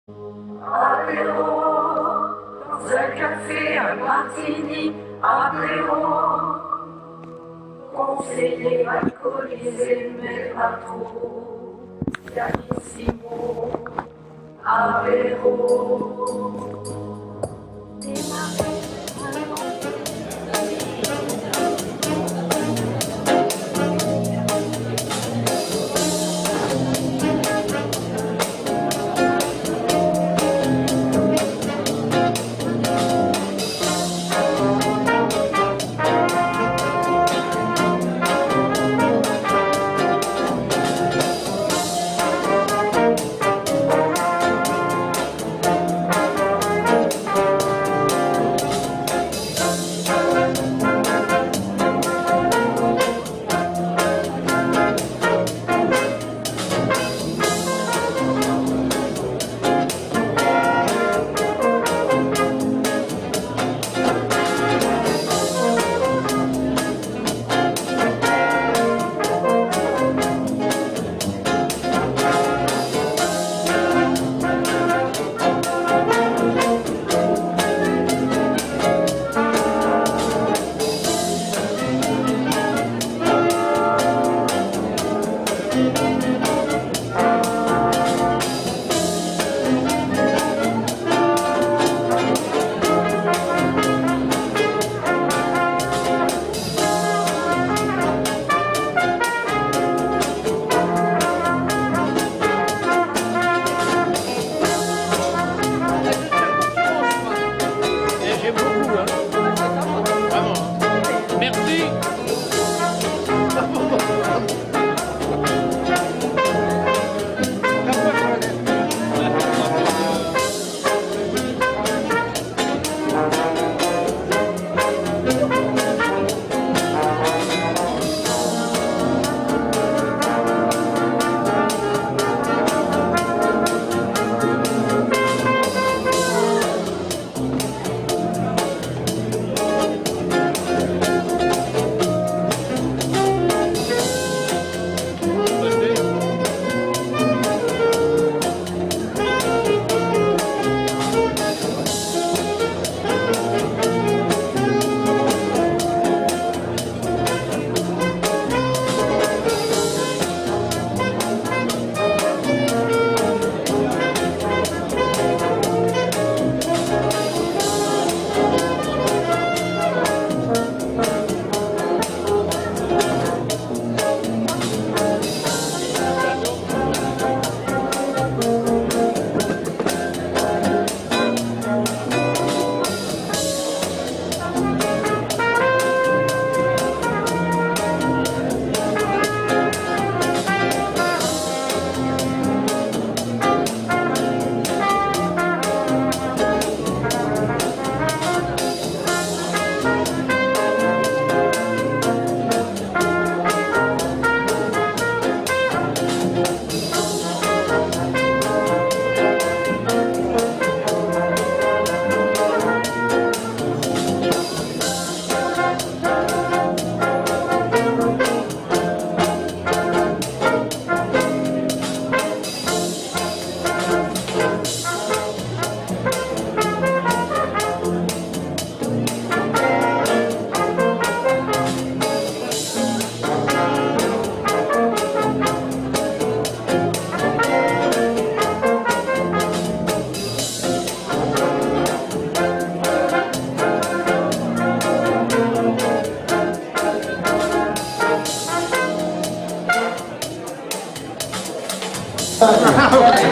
Apéro, dans un café, un martini, apéro, conseillé, alcoolisé, mais pas trop, pianissimo, apéro.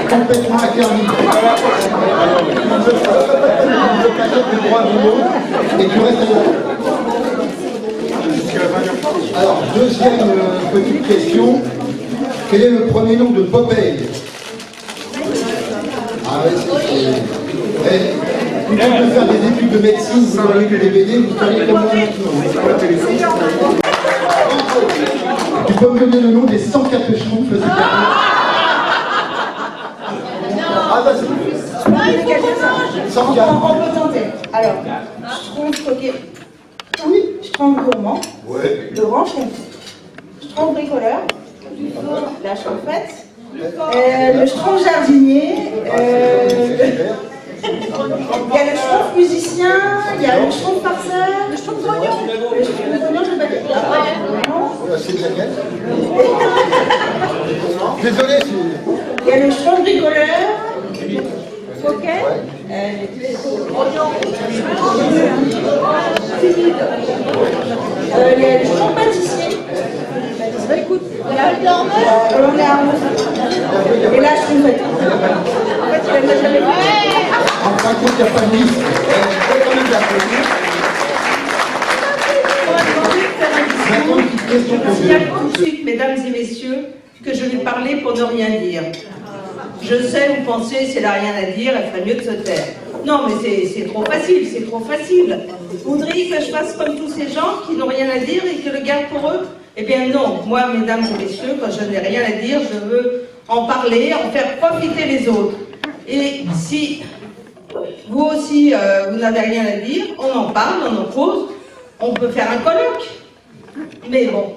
Complètement interdit. Le paquet de droit du mot et tu restes à. Alors, deuxième petite question. Quel est le premier nom de Popeye? Ah ouais, c'est... Plutôt que de faire des études de médecine, vous auriez que des BD, vous seriez comme moi maintenant. Tu peux me donner le nom des 104 schtroumpfs? Ah bah c'est plus. 104. On peut tenter. Alors, schtroumpf coquet. Oui. Schtroumpf gourmand. Ouais. Le grand schtroumpf. Schtroumpf bricoleur. La chauffette. Le schtroumpf jardinier, il y a le schtroumpf musicien, il y a le schtroumpf farceur, le schtroumpf grognon. Le schtroumpf grognon, je ne vais pas dire. C'est Jaquette. Désolé, Il y a le schtroumpf bricoleur. Ok. Il y a le schtroumpf pâtissier. Écoute, on est à 11. Et là, je suis faite. En fait, elle n'a jamais fait. en fin de compte, il n'y a pas de liste. Il y a tout de suite, mesdames et messieurs, que je vais parler pour ne rien dire. Je sais, vous pensez, si elle n'a rien à dire, elle ferait mieux de se taire. Non, mais c'est trop facile, c'est trop facile. Vous voudriez que je fasse comme tous ces gens qui n'ont rien à dire et que le garde pour eux? Eh bien non, moi, mesdames et messieurs, quand je n'ai rien à dire, je veux en parler, en faire profiter les autres. Et si vous aussi, vous n'avez rien à dire, on en parle, on en cause, on peut faire un colloque. Mais bon,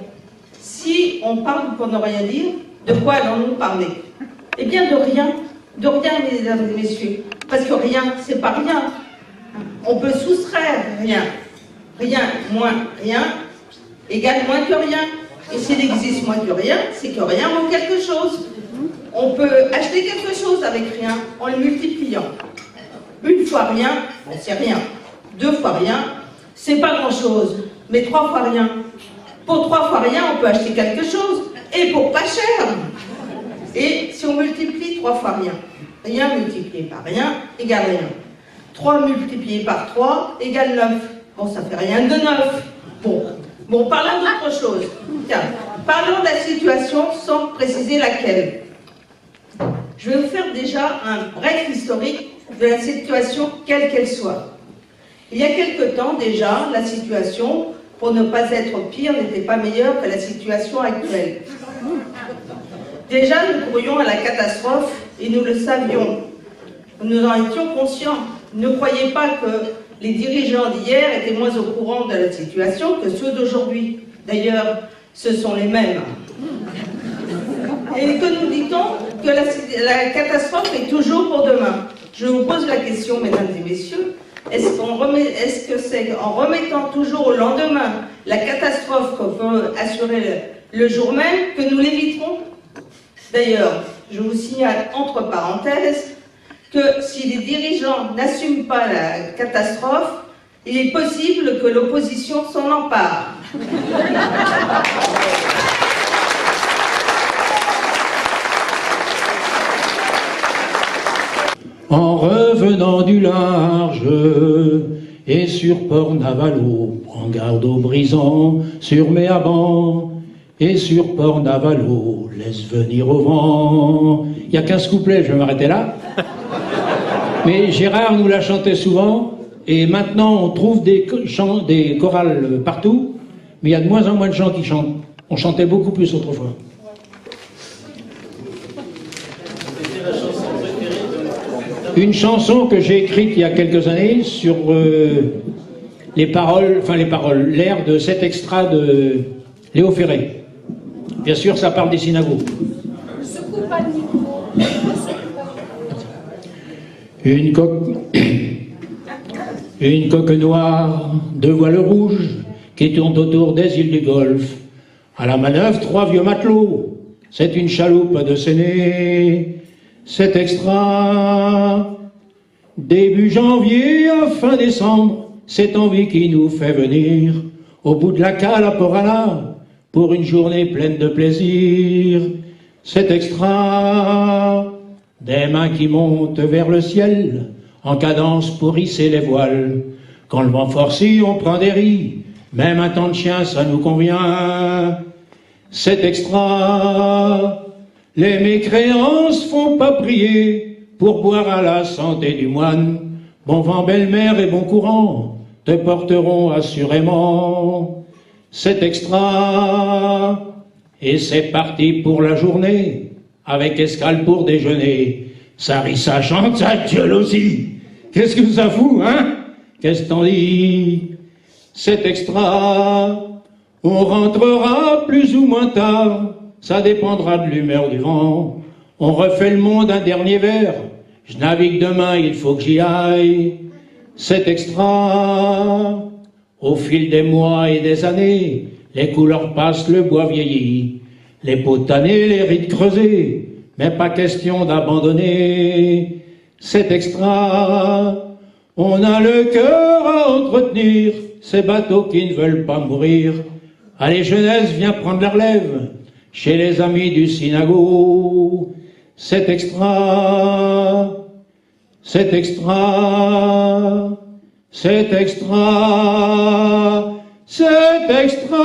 si on parle pour ne rien dire, de quoi allons-nous parler? Eh bien de rien, mesdames et messieurs, parce que rien, c'est pas rien. On peut soustraire rien. Rien moins rien égale moins que rien. Et s'il existe moins que rien, c'est que rien vaut quelque chose. On peut acheter quelque chose avec rien en le multipliant. Une fois rien, c'est rien. Deux fois rien, c'est pas grand-chose. Mais trois fois rien. Pour trois fois rien, on peut acheter quelque chose. Et pour pas cher. Et si on multiplie trois fois rien, rien multiplié par rien égale rien. 3 multiplié par 3 égale 9. Bon, ça fait rien de 9. Bon, parlons d'autre chose. Tiens, parlons de la situation sans préciser laquelle. Je vais vous faire déjà un bref historique de la situation quelle qu'elle soit. Il y a quelque temps déjà, la situation, pour ne pas être pire, n'était pas meilleure que la situation actuelle. Déjà, nous courions à la catastrophe et nous le savions. Nous en étions conscients. Ne croyez pas que les dirigeants d'hier étaient moins au courant de la situation que ceux d'aujourd'hui. D'ailleurs, ce sont les mêmes. Et que nous dit-on? Que la catastrophe est toujours pour demain. Je vous pose la question, mesdames et messieurs, est-ce que c'est en remettant toujours au lendemain la catastrophe qu'on peut assurer le jour même que nous l'éviterons? D'ailleurs, je vous signale entre parenthèses que si les dirigeants n'assument pas la catastrophe, il est possible que l'opposition s'en empare. En revenant du large et sur Port-Navalo, prends garde aux brisants sur mes habancs, et sur Port-Navalo, laisse venir au vent. Il y a 15 couplets, je vais m'arrêter là. Mais Gérard nous l'a chanté souvent, et maintenant on trouve des chorales partout, mais il y a de moins en moins de gens qui chantent. On chantait beaucoup plus autrefois. Une chanson que j'ai écrite il y a quelques années sur l'air de cet extrait de Léo Ferré. Bien sûr, ça parle des synagogues. Une coque noire, 2 voiles rouges qui tournent autour des îles du Golfe. À la manœuvre, 3 vieux matelots. C'est une chaloupe de Séné. Cet extra, début janvier à fin décembre, cette envie qui nous fait venir au bout de la cale à Port-à-la pour une journée pleine de plaisir. Cet extra, des mains qui montent vers le ciel en cadence pour hisser les voiles. Quand le vent forcit, on prend des ris, même un temps de chien, ça nous convient. Cet extra, les mécréances font pas prier pour boire à la santé du moine. Bon vent, belle-mère et bon courant te porteront assurément. Cet extra, et c'est parti pour la journée, avec escale pour déjeuner. Ça rit, ça chante, ça gueule aussi. Qu'est-ce que ça fout, hein? Qu'est-ce que t'en dis? Cet extra, on rentrera plus ou moins tard, ça dépendra de l'humeur du vent. On refait le monde un dernier verre. Je navigue demain, il faut que j'y aille. C'est extra. Au fil des mois et des années, les couleurs passent, le bois vieillit. Les pots tannés, les rides creusées, mais pas question d'abandonner. C'est extra. On a le cœur à entretenir, ces bateaux qui ne veulent pas mourir. Allez, jeunesse, viens prendre la relève, chez les amis du synagogue. C'est extra. C'est extra. C'est extra. C'est extra.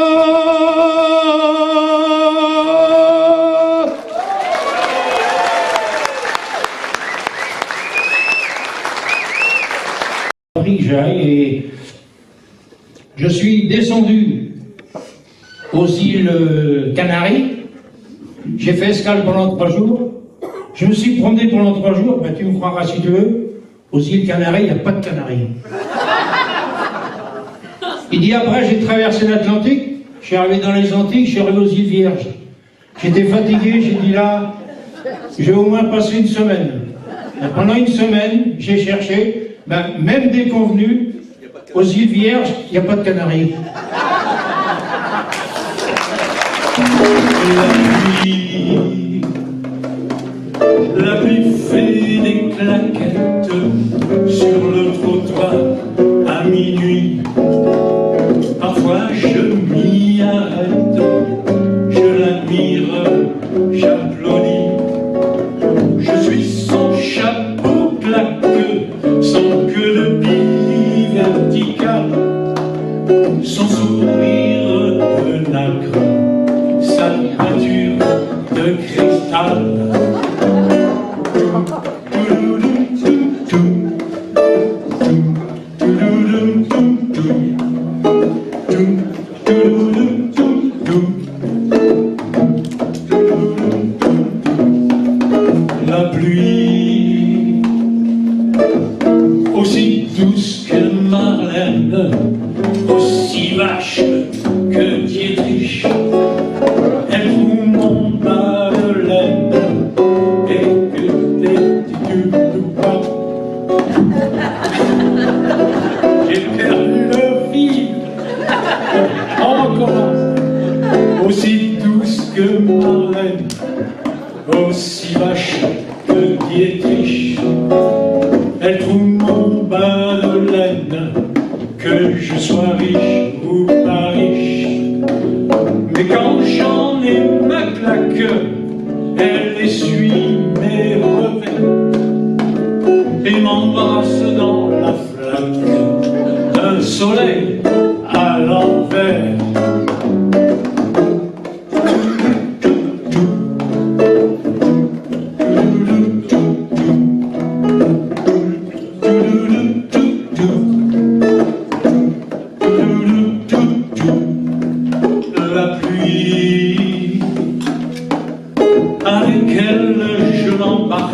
Et je suis descendu aux îles Canaries. J'ai fait escale pendant 3 jours. Je me suis promené pendant 3 jours. Ben, tu me croiras si tu veux. Aux îles Canaries, il n'y a pas de Canaries. Il dit après, j'ai traversé l'Atlantique. Je suis arrivé dans les Antilles. Je suis arrivé aux îles Vierges. J'étais fatigué. J'ai dit là, je vais au moins passer une semaine. Et pendant une semaine, j'ai cherché. Ben, même déconvenu, aux îles Vierges, il n'y a pas de Canaries. La pluie fait des claquettes sur le trottoir à minuit. Parfois je m'y arrête, je l'admire, j'applaudis. Je suis son chapeau claqueux, sans queue de bille verticale, son sourire de nacre, sa peinture de cristal. La pluie, aussi douce que Marlène, aussi vache que Dietrich, elle fout mon bas de laine et que tu pas. J'ai perdu le fil. On recommence. Aussi douce que Marlène, aussi vache que Dietrich, elle trouve mon bas de laine, que je sois riche ou pas riche. Mais quand j'en ai ma claque, elle essuie mes revers et m'embrasse dans la flaque d'un soleil à l'envers. La pluie, avec elle je l'embarque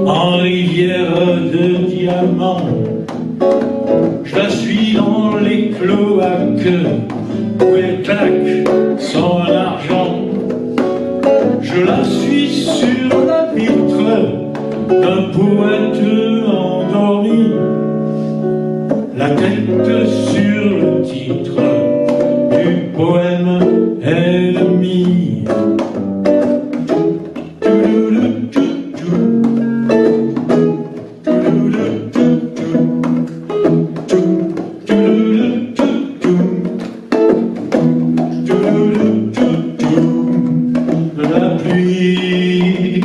en rivière de diamants. Je la suis dans les cloaques où elle claque son argent. Je la suis sur la vitre d'un poète endormi, la tête sur le titre du poème ennemi. La pluie,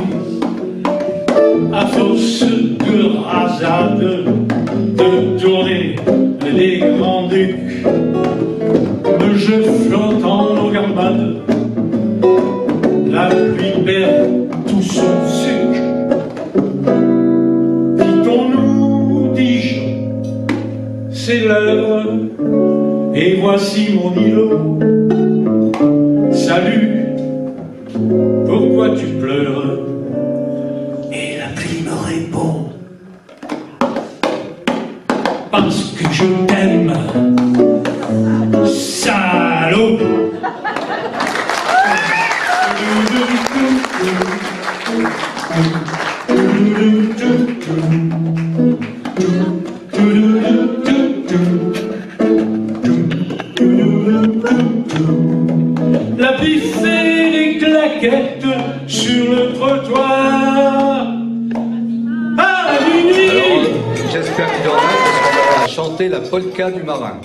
à force de rasade, de tourner les grands-ducs, je flotte en eau gambade. La pluie perd tout son suc. Quittons-nous, dis-je, c'est l'heure, et voici mon îlot. Salut, pourquoi tu pleures? Et la pluie me répond, parce que je t'aime, salaud. La pif et les claquettes sur le trottoir. À minuit. Alors, j'espère qu'il y en a parce qu'on va chanter la polka du marin.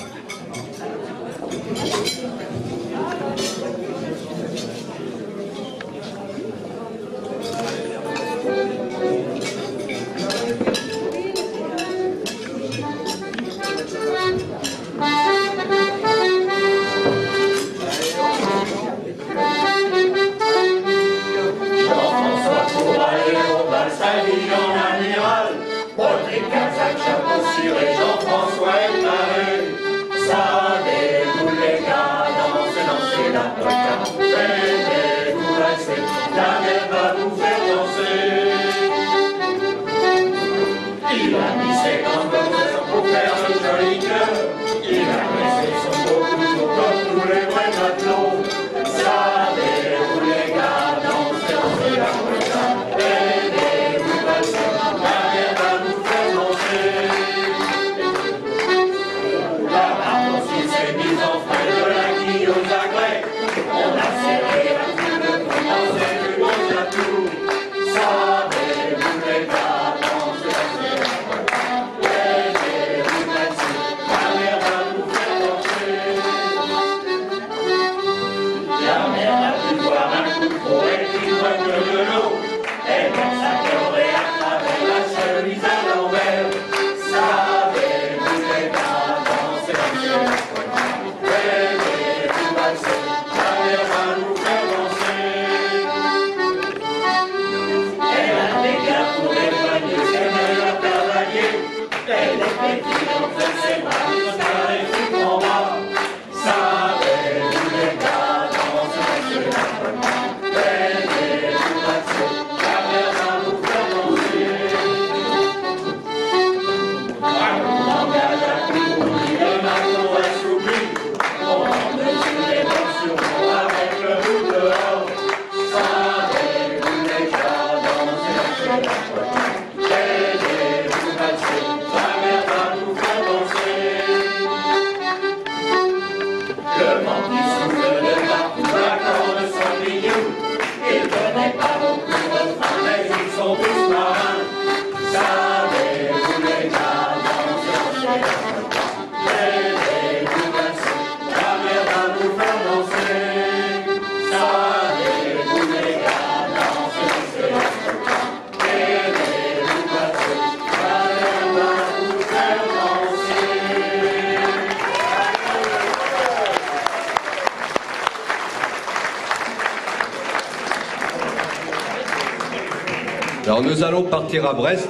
Alors nous allons partir à Brest.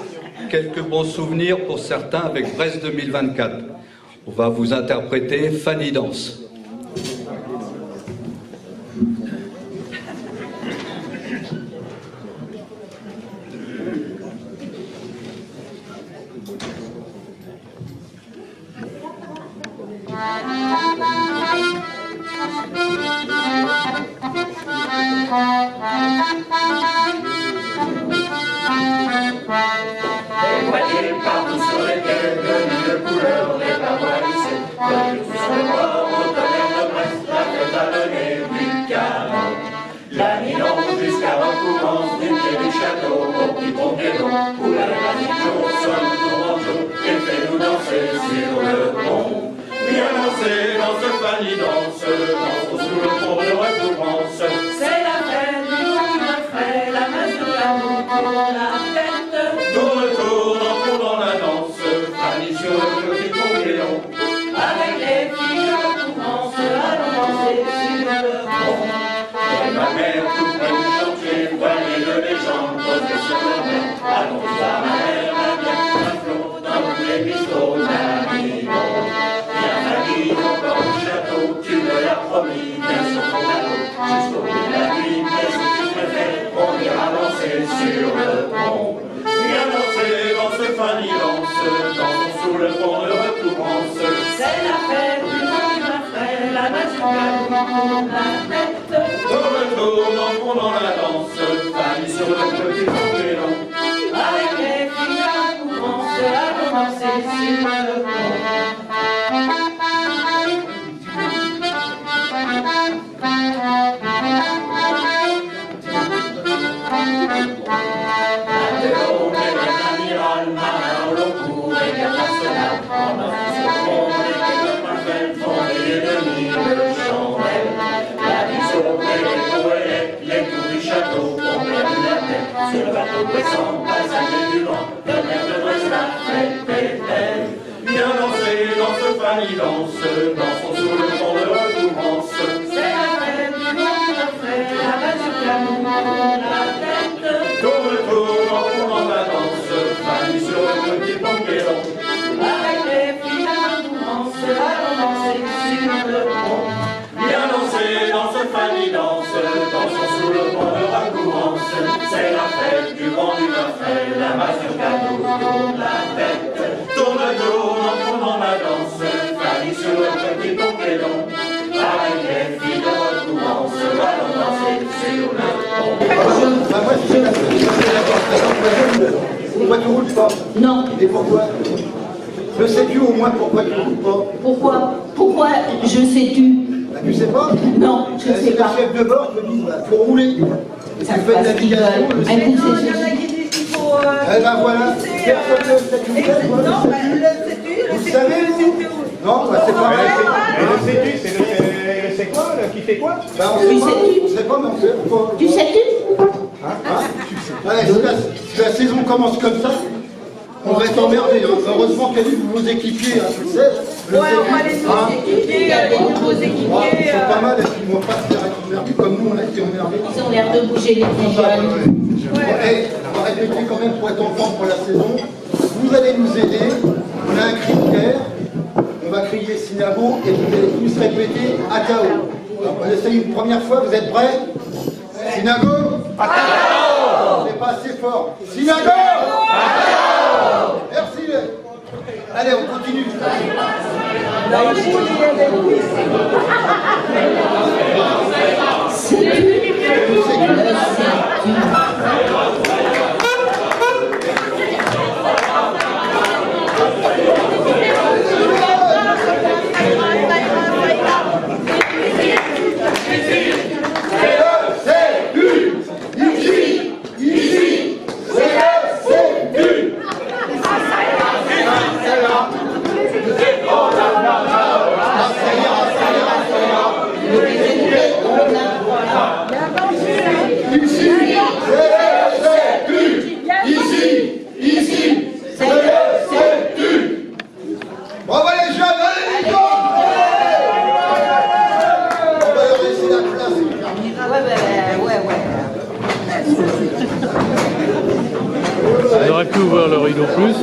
Quelques bons souvenirs pour certains avec Brest 2024. On va vous interpréter Fanny Danse. Des voiliers partout sur les quais, de mille couleurs, des pavois lissés, de tous sur le port, au tonnerre de Brest, la fête a donné du canon. La Milan jusqu'à Recouvance, du pied du château, au petit pont Guédon, où la magique jour sonne pour Anjou, et fait-nous danser sur le pont. Bien danser dans ce Fanny danse, dansons sous le pont de Recouvance. C'est la fête du monde frais, la messe de l'amour pour la fête. Tourne, dans la danse, Fanny sur le petit pont Guédon. Avec les filles de Recouvance, allons danser sur le pont. Et ma mère tout près du chantier, voilier de légende posé sur le mer. Allons voir ma mère, la bien un flot, dans tous les bistrots d'Avignon. Viens Fanny, encore au château, tu me l'as promis, viens sur ton bateau. Jusqu'au bout de la nuit, qu'est-ce que tu préfères, on ira danser sur le pont. Viens danser dans ce Fanny danse, dansons sous le pont de Recouvance. C'est la fête du monde ma frère, la magie pour la fête. Tourne, dans la danse, Fanny sur le petit pont. Sur le bateau puissant, passager du vent, le maire de Brest la fête est belle. Viens danser dans ce Fanny danse, dansons sous le pont de Recoumance. C'est la fête du monde, la fête, la base sur la tête. Tourne, tourne, en tournant la danse, Fanny sur le petit pont qui est long. Avec les filles de Recoumance, allons danser sur le pont. Viens danser dans ce Fanny danse, dansons sous le pont de Recoumance. C'est la fête du vent du Raphaël, la mazurka nous tourne la tête. Tourne, tourne, en tournant la danse, Fanny sur le petit pont qui est long. Avec les filles de Recoumance, allons danser sur le pont. Bah, moi, c'est la pourquoi tu roules pas? Non. Et pourquoi? Ne sais-tu au moins pourquoi tu roules pas? Pourquoi je sais-tu? Bah, tu sais pas? Non, je ne sais C'est pas. le chef de bord qui me dit, bah, faut rouler. Et Ça tu se fais de passe navigation, qu'ils le veulent. sais. Un coup, Il y en c'est a qui disent qu'il faut... Eh ben voilà, personne ne sait tout ça, moi. Non, bah, le sais-tu, le Vous sais-tu, savez, le vous? sais-tu. Non, bah, c'est pas vrai. Et le sais-tu, c'est quoi, là, qui fait quoi? Bah, on Tu sait pas, sais-tu? on sait pas, mais on sait pas. Tu sais-tu? Ouais, si la saison commence comme ça, on va être emmerdé. Hein. Heureusement qu'il y a eu vos équipiers, hein, tu sais. Ouais, on va les nouveaux équipiers, il y a des nouveaux Ils équipiers. sont pas mal, ils ne vont pas se faire être emmerdés comme nous, on a été emmerdés. Ils ont l'air de bouger les petits jeunes. Et on va répéter quand même pour être en forme pour la saison. Vous allez nous aider. On a un cri de guerre. On va crier Sinago et vous allez tous répéter Atao. Alors, on essaye une première fois, vous êtes prêts? Sinago Atao. C'est pas assez fort. Sinago Atao. Merci. Allez, on continue. Bravo les jeunes, allez les gars! On va leur laisser la place. Ils auraient pu ouvrir le rideau plus.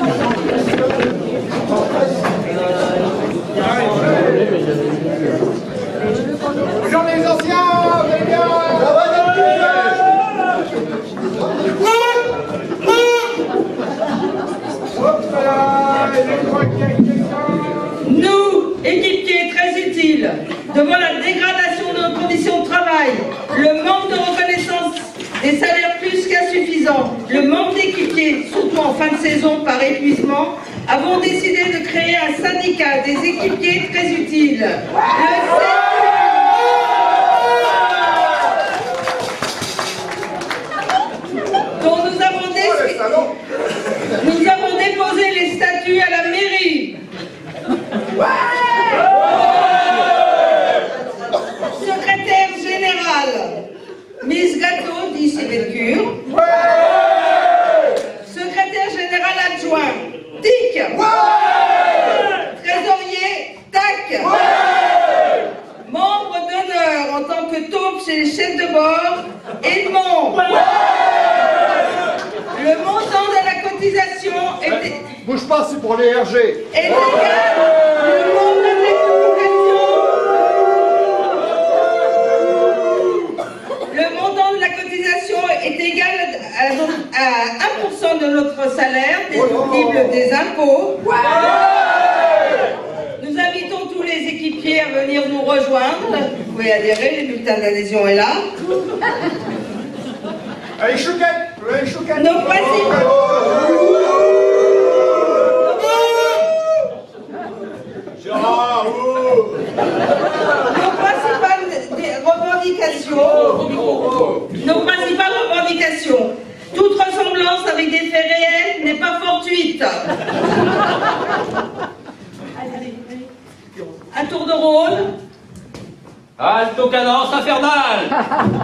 Bonjour les anciens, vous allez bien? Ça va les petits Hop là, je crois qu'il y a quelqu'un. Nous, équipiers très utiles, devant la dégradation de nos conditions de travail, le manque de reconnaissance des salaires plus qu'insuffisants, le manque d'équipiers, surtout en fin de saison par épuisement, avons décidé de créer un syndicat des équipiers très utiles. Dont nous avons déposé les statuts à la mairie. Secrétaire général, Miss Gâteau, dit Sébelcure. Secrétaire général adjoint, Tic. Trésorier, Tac. Membre d'honneur en tant que taupe chez les chefs de bord, Edmond. Le montant de la cotisation est... Bouge pas, c'est pour les RG. est égal. Le montant de la cotisation... Le montant de la cotisation est égal à 1% de notre salaire, déductible des impôts. Nous invitons tous les équipiers à venir nous rejoindre. Vous pouvez adhérer, le bulletin d'adhésion est là. Allez, chouquette, allez, chouquette. Nos principaux... Ensuite, un tour de rôle. Alto cadence infernale.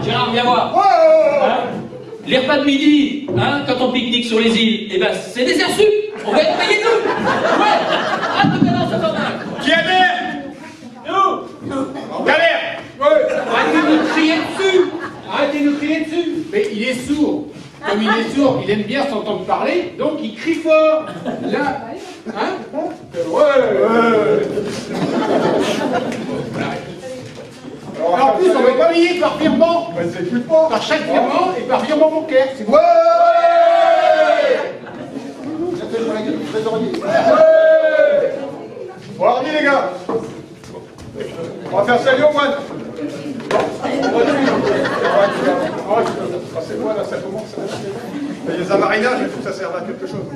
Gérard, viens voir. Hein, les repas de midi, hein, quand on pique-nique sur les îles, eh ben c'est des heures sup. On va être payés nous. Ouais. Alto cadence infernale. Qui adhère? Nous. Galère. Arrêtez de nous crier dessus. Arrêtez de nous crier dessus. Mais il est sourd. Comme il est sourd, il aime bien s'entendre parler, donc il crie fort. Là, hein? En plus, on va pas payer par virement. Par chaque virement et par virement bancaire. C'est bon. J'appelle pour la gueule du trésorier. Bon, alors, dis les gars. On va faire ça, Lyon, moine. C'est moi, là, ça commence. Il y a des amarinages, il faut que ça serve à quelque chose.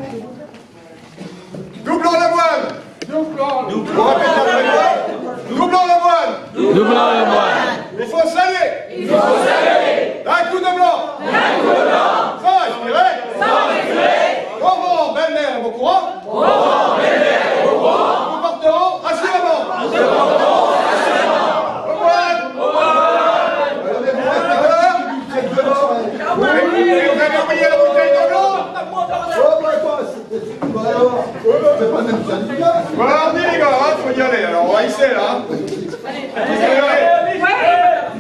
Doublons la moine. Doublons la moine. Doublons la moine. Il faut saler. D'un coup de blanc. Sans respirer. Au vent, belle-mère, au courant. Nous porterons assurément. Vous avez oublié la bouteille de blanc? C'est pas le même syndicat. Voilà, on dit les gars, hein, faut y aller. Alors, on va hisser là. Hein.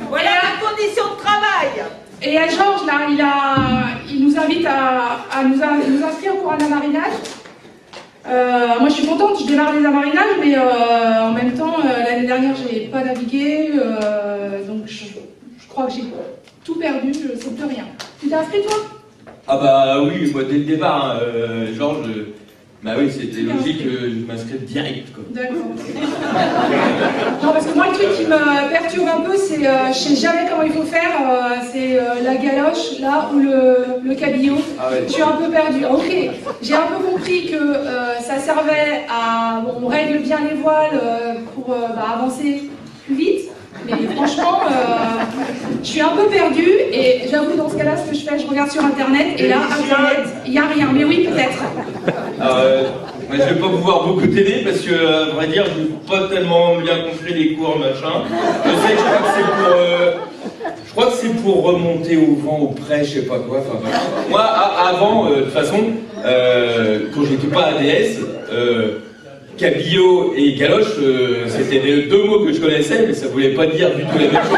Voilà la condition de travail. Et Georges, là, il nous invite à nous inscrire pour un amarinage. Moi, je suis contente, je démarre les amarinages, mais en même temps, l'année dernière, j'ai pas navigué, donc je crois que j'ai tout perdu, je sais plus rien. Tu t'es inscrit, toi? Ah bah oui, moi dès le départ, hein, Georges, bah oui, c'était logique, je m'inscris direct quoi. D'accord. Non, parce que moi, le truc qui me perturbe un peu, c'est je sais jamais comment il faut faire, c'est la galoche, là, ou le cabillaud. Ah ouais. Je suis un peu perdue. Ok, j'ai un peu compris que ça servait à... Bon, on règle bien les voiles pour avancer plus vite. Mais franchement, je suis un peu perdue et j'avoue, dans ce cas-là, ce que je fais, je regarde sur Internet et là, Internet, il n'y a rien. Mais oui, peut-être. Moi, je vais pas pouvoir beaucoup t'aider parce que, à vrai dire, je n'ai pas tellement bien compris les cours, machin. Je sais que je crois que c'est pour remonter au vent, au près, je sais pas quoi. Enfin, voilà. Moi, avant, de toute façon, quand j'étais pas ADS, cabillaud et galoche, c'était deux mots que je connaissais, mais ça voulait pas dire du tout la même chose.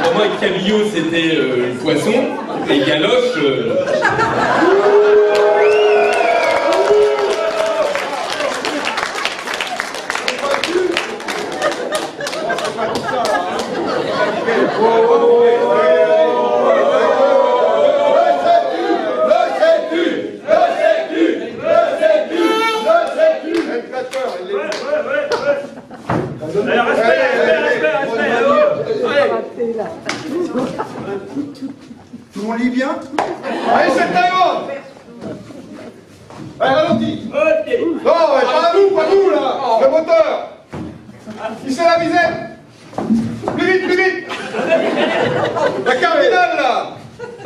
Pour moi, cabillaud, c'était le poisson, et galoche... Tout le monde lit bien? Allez, c'est le timon. Allez, ralentis. Non, ouais, pas nous, là. Le moteur. Qui c'est la visette? Plus vite, plus vite. La cardinale, là.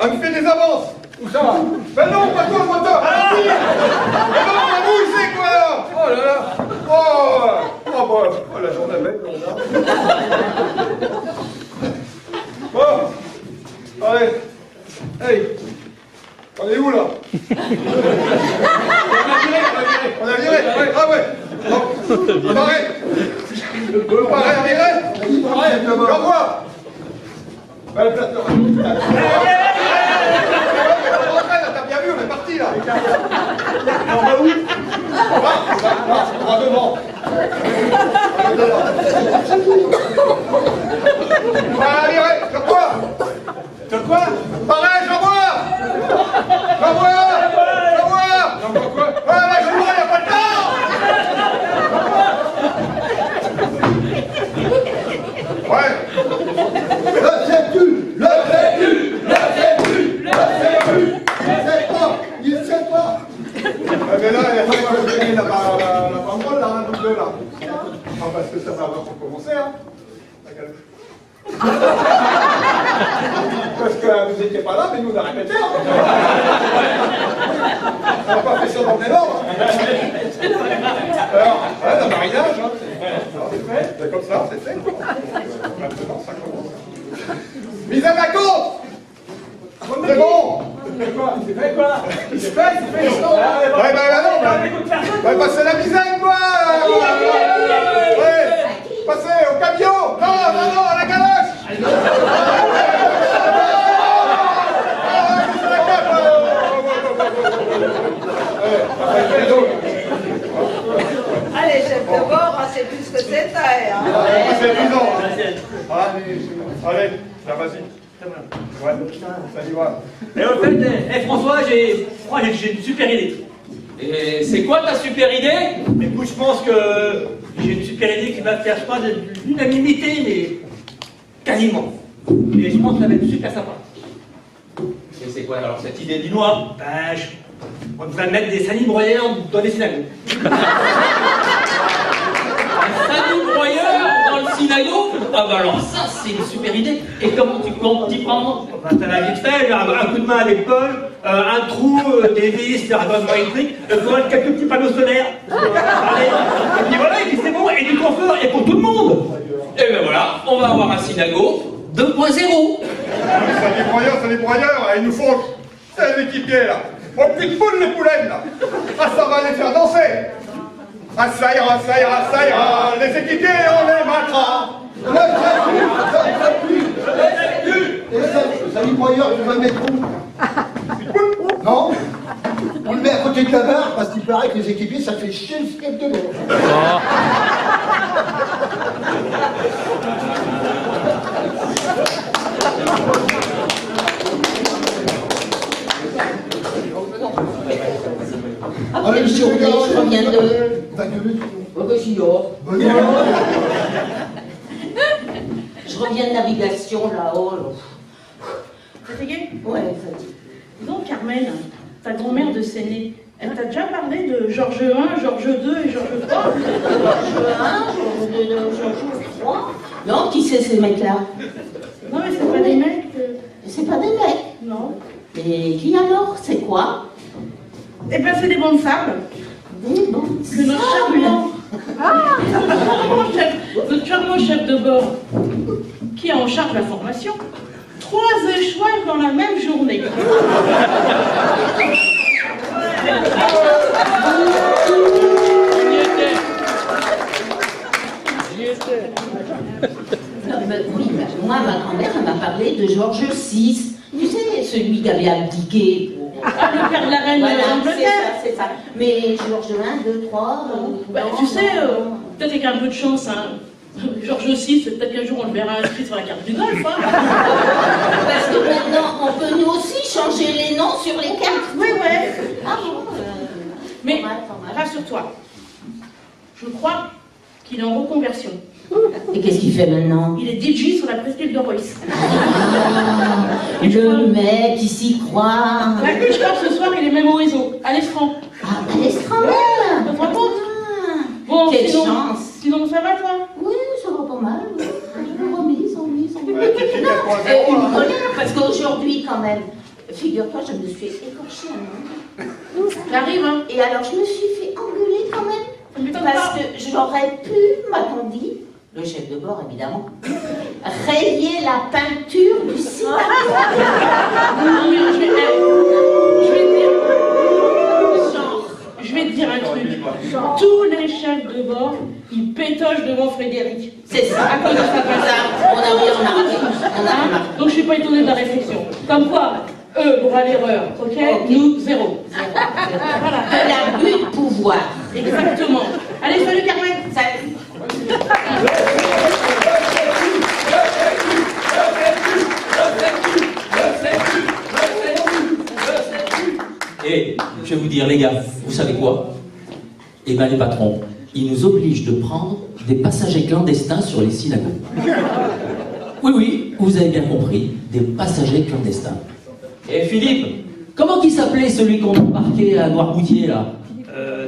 Elle me fait des avances. Où ça va? Ben non, pas toi, le moteur. Ralentis. Ben non, pas vous, c'est quoi, là? Oh là là. Oh, la journée belle, là. Bon. Allez. Hey. On est où, là? On a viré. Ouais. Ah ouais. On arrête. On arrête, on arrête. J'envoie. Le plateau. T'as bien vu, on est parti, là. On va où? On va devant. Voilà, viré. Sur quoi? Sur quoi? Pareil, j'envoie. J'envoie quoi? Ah, là, j'envoie, y'a pas de temps. Ouais. Le sais-tu? Le sais-tu? Le sais-tu? Le sais-tu? Il sait pas. Il sait pas. Mais là, il faut que je gagne la parole, là, un double, là. Ah, parce que ça va commencer, hein. La galoche. Parce que vous n'étiez pas là, mais nous on a répété. Hein. On n'a pas fait ça dans l'énorme. Alors, voilà, le marinage, hein, c'est fait, c'est comme ça, c'est fait. Maintenant, ça commence. Mise à la compte. C'est bon. C'est fait quoi? Il se fait, non. Ouais, passez la misaine, quoi. Ouais, passez au camion. Non, à la galoche. Allez, chef de bord, c'est plus que c'est taille. Hein. C'est évident. Allez, là, vas-y. Ouais, ça y va. Et en fait, François, je crois que j'ai une super idée. Et c'est quoi ta super idée? Écoute, je pense que j'ai une super idée qui va faire, je pense, de l'unanimité, mais quasiment. Et je pense que ça va être super sympa. Et c'est quoi alors cette idée? Dis-moi. Ben, on va mettre des salis broyeurs dans les synagogues. Un salut broyeur dans le synagogue? Ah bah alors ça c'est une super idée. Et comment tu comptes t'y prendre? Ben, ça va vite fait, un coup de main avec Paul, un trou, des vis, un rasoir électrique, quelques petits panneaux solaires. Et puis voilà, et puis c'est bon, et du confort, et pour tout le monde. Et ben voilà, on va avoir un synagogue 2.0. C'est des broyeurs, il nous faut c'est l'équipier là. Au plus de poule les poulaines là. Ah ça va les faire danser. Ah ça ira, les équipiers on les matera. Et ça lui broyeur, tu vas le mettre où? Non? On le met à côté de la barre parce qu'il paraît que les équipiers ça fait chier le skate de bord. Ah, quelle journée, je reviens de... Je reviens de navigation là-haut. Fatiguée? Ouais, fatiguée. Donc, Carmen, ta grand-mère de Séné, elle t'a déjà parlé de Georges I, Georges II et Georges III? Georges I, Georges II, Georges III. Non, qui c'est ces mecs-là? Non, mais c'est pas des mecs. C'est pas des mecs. Non. Et qui alors? C'est quoi? Eh ben, c'est des bons de sable. Des bons Que notre charmant. Notre charmant chef de bord, qui a en charge la formation, 3 échouages dans la même journée. Oui, moi, ma grand-mère, elle m'a parlé de Georges VI. Tu sais, celui qui avait abdiqué. Ah, le père de la reine d'Angleterre. C'est ça. Mais Georges I, 2, 3... Tu sais, peut-être avec un peu de chance, hein. Georges VI, peut-être qu'un jour on le verra inscrit sur la carte du golf. Hein. Parce que maintenant, on peut nous aussi changer les noms sur les cartes. Oui, ouais. Ah bon Mais rassure-toi, je crois qu'il est en reconversion. Et qu'est-ce qu'il fait maintenant? Il est DJ sur la presqu'île de Royce. Le mec, il s'y croit. Bah, je crois que ce soir, il est même au réseau, à l'Estran. Ah, à l'Estran même. Tu te rends compte? Bon, quelle sinon, chance. Sinon, ça va, toi? Oui, ça va pas mal. Je me remise. Non, une colère, parce qu'aujourd'hui, quand même, figure-toi, je me suis écorchée un nom. J'arrive, hein. Et alors, je me suis fait engueuler quand même. Parce que j'aurais pu, m'a-t-on dit, le chef de bord évidemment, rayer la peinture du cinéma. Non, mais je vais te dire un truc. Tous les chefs de bord, ils pétochent devant Frédéric. C'est ça. À cause de sa personne. On a remarqué. Donc je suis pas étonnée de la réflexion. Comme quoi, eux, droit à l'erreur, ok? Nous, zéro. Voilà. De l'abus de pouvoir. Exactement. Allez, salut Carmen. Salut. Et je vais vous dire, les gars, vous savez quoi? Eh bien, les patrons, ils nous obligent de prendre des passagers clandestins sur les synagogues. Oui, oui, vous avez bien compris, des passagers clandestins. Et Philippe, comment il s'appelait celui qu'on embarquait à Noirmoutier, là?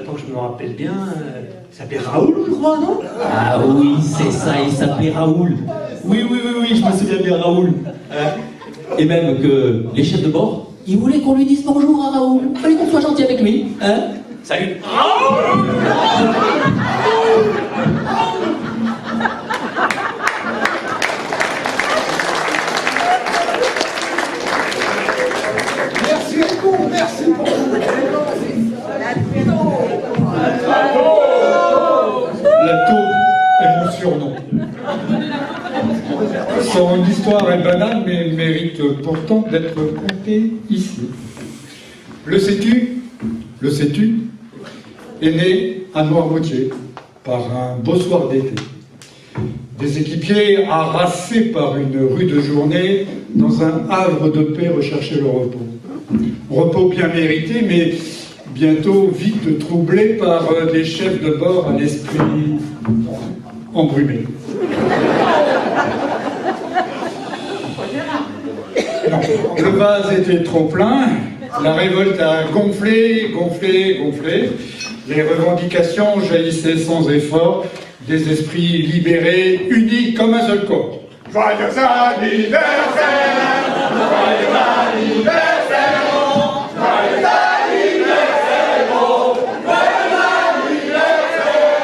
Tant que je me rappelle bien, il s'appelait Raoul, je crois, non? Ah oui, c'est ça, il s'appelait Raoul. Oui, je me souviens bien, Raoul. Et même que les chefs de bord, ils voulaient qu'on lui dise bonjour à Raoul. Il fallait qu'on soit gentil avec lui. Hein? Salut. Merci beaucoup, merci beaucoup. La taupe est mon surnom. Son histoire est banale, mais mérite pourtant d'être contée ici. Le sais-tu, est né à Noirmoutier par un beau soir d'été. Des équipiers harassés par une rude journée dans un havre de paix recherchaient le repos. Repos bien mérité, mais bientôt vite troublé par des chefs de bord à l'esprit embrumé. Non, le vase était trop plein, la révolte a gonflé. Les revendications jaillissaient sans effort des esprits libérés, unis comme un seul corps. Joyeux anniversaire, joyeux anniversaire, joyeux anniversaire,